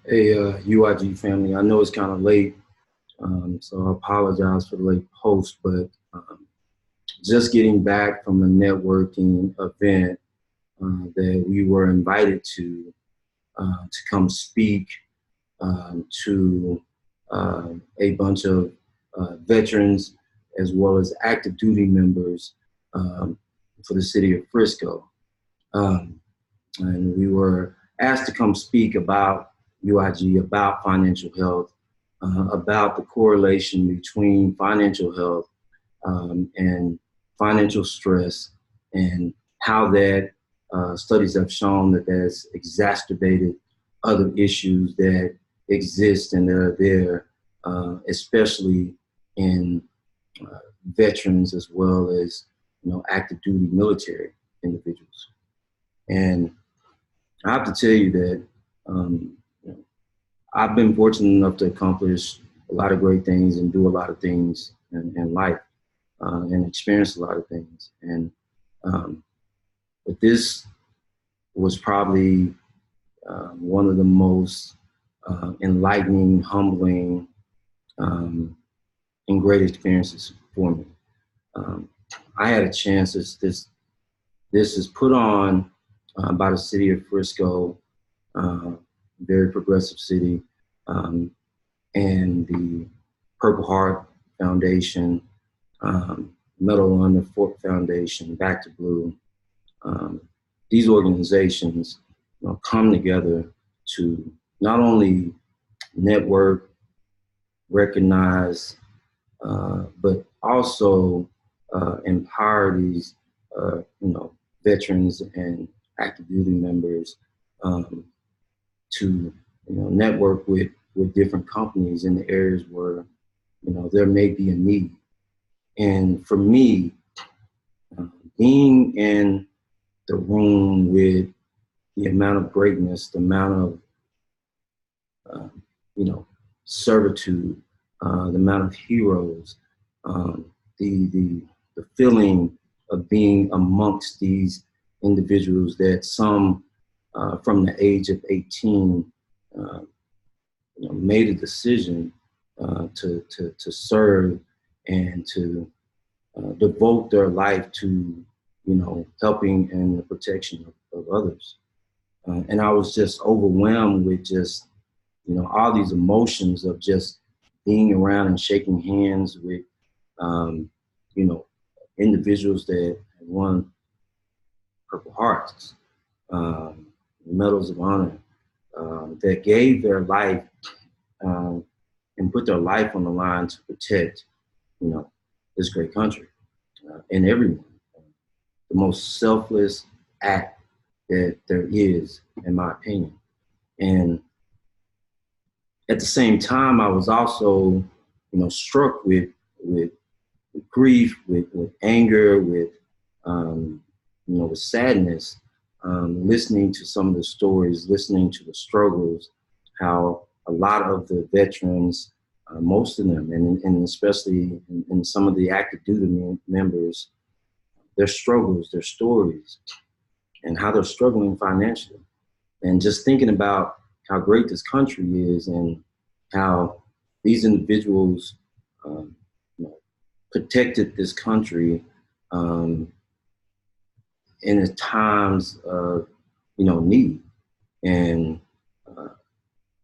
Hey, UIG family, I know it's kind of late, so I apologize for the late post, but just getting back from a networking event that we were invited to come speak to a bunch of veterans as well as active duty members for the city of Frisco. Um, and we were asked to come speak about UIG, about financial health, about the correlation between financial health and financial stress, and how that studies have shown that that's exacerbated other issues that exist and that are there, especially in veterans as well as active duty military individuals. And I have to tell you that um, you know, I've been fortunate enough to accomplish a lot of great things and do a lot of things in life and experience a lot of things. And um, but this was probably one of the most enlightening, humbling, and great experiences for me. Um, I had a chance. This is put on by the city of Frisco, very progressive city, um, and the Purple Heart Foundation, Medal on the Fort Foundation, Back to Blue. Um, these organizations come together to not only network, recognize, but also empower these, veterans and active duty members um, to, network with different companies in the areas where, there may be a need. And for me, being in the room with the amount of greatness, the amount of, servitude, the amount of heroes, um, the feeling of being amongst these individuals that some from the age of 18 uh, made a decision to serve and to devote their life to, helping and the protection of others. And I was just overwhelmed with just, all these emotions of just being around and shaking hands with, um, you know, individuals that won Purple Hearts, medals of honor, that gave their life um, and put their life on the line to protect, this great country and everyone. The most selfless act that there is, in my opinion. And at the same time, I was also, struck with grief, with anger, with sadness, listening to some of the stories, listening to the struggles, how a lot of the veterans, most of them, and especially in some of the active duty members, their struggles, their stories, and how they're struggling financially. And just thinking about how great this country is and how these individuals um, protected this country um, in the times of need, and uh,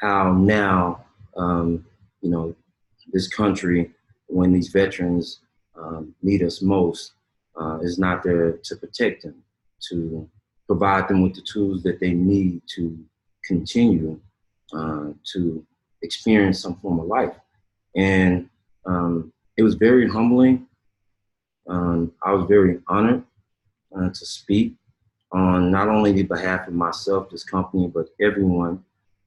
how now you know this country, when these veterans need us most, is not there to protect them, to provide them with the tools that they need to continue to experience some form of life. And it was very humbling. I was very honored to speak on not only the behalf of myself, this company, but everyone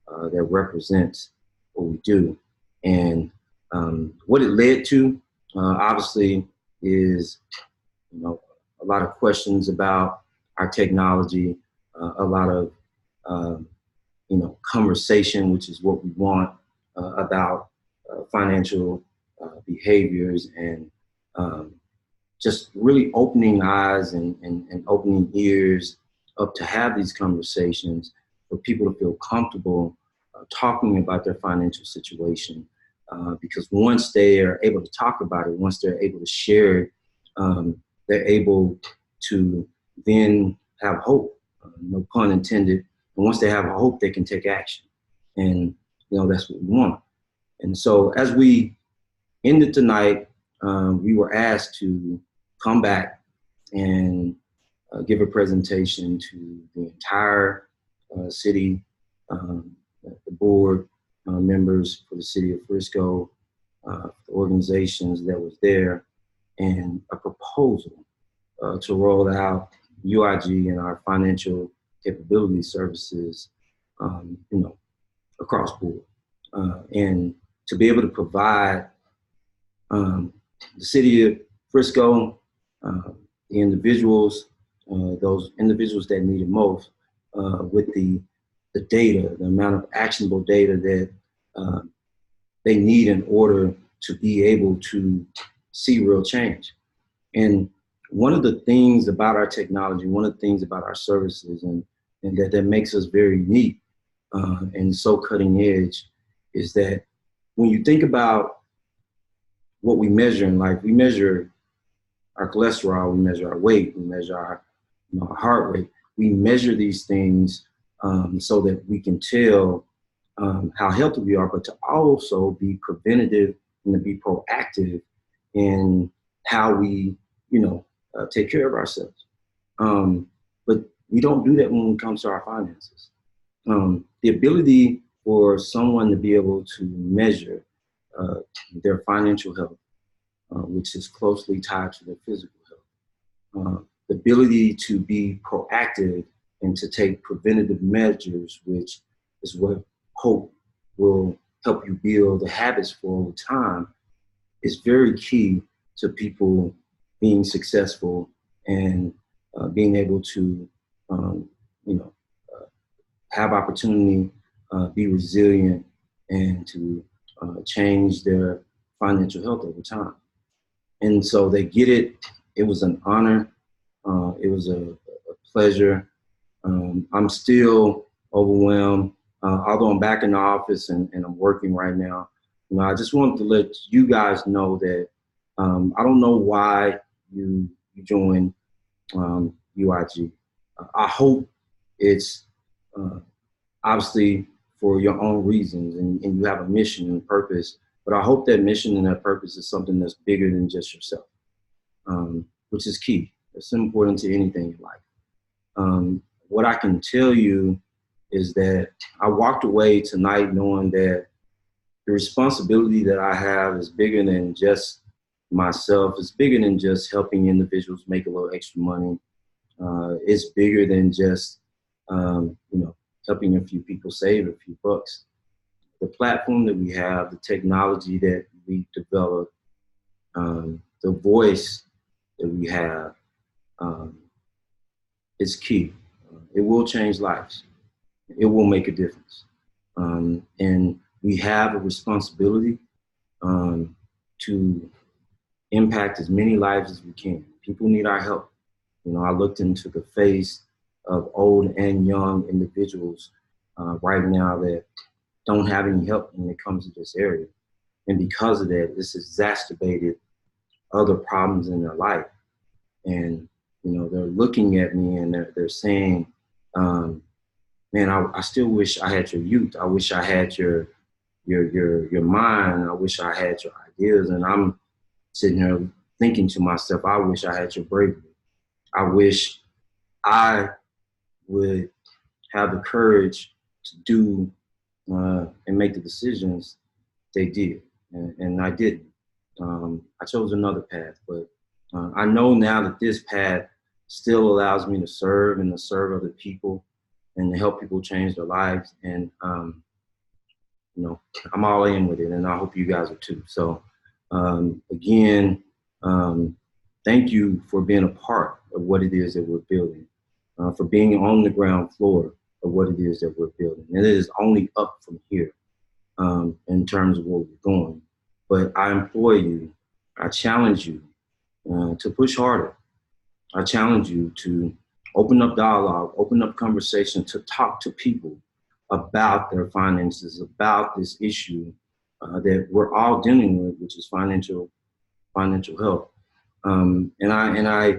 that represents what we do. And what it led to, obviously, is a lot of questions about our technology, a lot of um, conversation, which is what we want about financial behaviors, and um, just really opening eyes and opening ears up to have these conversations for people to feel comfortable talking about their financial situation. Because once they are able to talk about it, once they're able to share it, they're able to then have hope, no pun intended. And once they have hope, they can take action. And, that's what we want. And so as we ended tonight, we were asked to come back and give a presentation to the entire city, the board members for the city of Frisco, the organizations that was there, and a proposal to roll out UIG and our financial capability services, across board. And to be able to provide the city of Frisco, the individuals, those individuals that need it most, with the data, the amount of actionable data that they need in order to be able to see real change. And one of the things about our technology, one of the things about our services, and that makes us very unique and so cutting edge, is that when you think about what we measure in life, we measure our cholesterol, we measure our weight, we measure our heart rate. We measure these things so that we can tell how healthy we are, but to also be preventative and to be proactive in how we, take care of ourselves. But we don't do that when it comes to our finances. The ability for someone to be able to measure their financial health, which is closely tied to their physical health, the ability to be proactive and to take preventative measures, which is what hope will help you build the habits for over time, is very key to people being successful and being able to, have opportunity, be resilient, and to change their financial health over time. And so they get it. It was an honor. It was a pleasure. I'm still overwhelmed, although I'm back in the office and I'm working right now. I just wanted to let you guys know that I don't know why you joined UIG. I hope it's obviously for your own reasons and you have a mission and purpose, but I hope that mission and that purpose is something that's bigger than just yourself, which is key. It's important to anything in life. What I can tell you is that I walked away tonight knowing that the responsibility that I have is bigger than just myself. It's bigger than just helping individuals make a little extra money. It's bigger than just, helping a few people save a few bucks. The platform that we have, the technology that we develop, the voice that we have, is key. It will change lives. It will make a difference. And we have a responsibility to impact as many lives as we can. People need our help. I looked into the face of old and young individuals right now that don't have any help when it comes to this area. And because of that, it's exacerbated other problems in their life. And, they're looking at me and they're saying, man, I still wish I had your youth. I wish I had your mind. I wish I had your ideas. And I'm sitting here thinking to myself, I wish I had your bravery. I wish I would have the courage to do and make the decisions they did. And I didn't. I chose another path, but I know now that this path still allows me to serve and to serve other people and to help people change their lives. And, I'm all in with it, and I hope you guys are too. So again, thank you for being a part of what it is that we're building, for being on the ground floor of what it is that we're building. And it is only up from here in terms of where we're going. But I implore you, I challenge you to push harder. I challenge you to open up dialogue, open up conversation, to talk to people about their finances, about this issue that we're all dealing with, which is financial health. And I,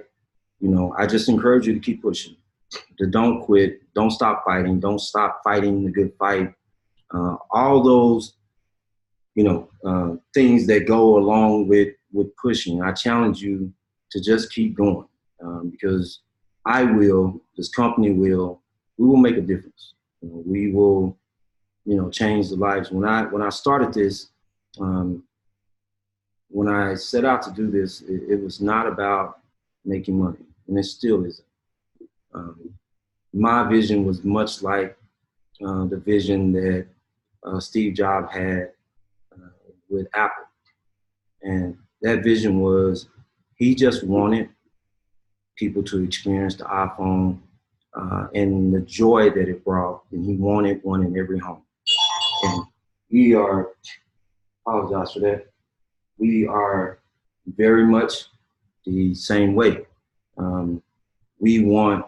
I just encourage you to keep pushing, to don't quit, don't stop fighting, don't stop fighting the good fight. All those, things that go along with pushing. I challenge you to just keep going because I will, this company will, we will make a difference. We will, change the lives. When I started this, when I set out to do this, it was not about making money, and it still isn't. Um, my vision was much like the vision that Steve Jobs had with Apple. And that vision was he just wanted people to experience the iPhone and the joy that it brought. And he wanted one in every home. And we are, apologize for that, we are very much the same way. We want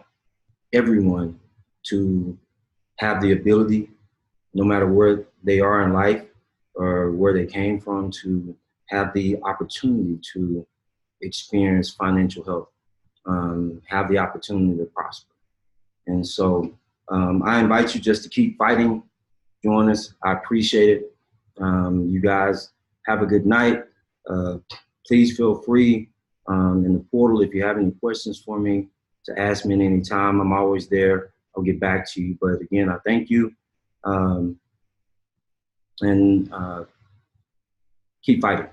everyone to have the ability, no matter where they are in life or where they came from, to have the opportunity to experience financial health, have the opportunity to prosper. And so I invite you just to keep fighting. Join us. I appreciate it. You guys have a good night. Please feel free in the portal if you have any questions for me to ask me at any time. I'm always there. I'll get back to you. But again, I thank you. And keep fighting.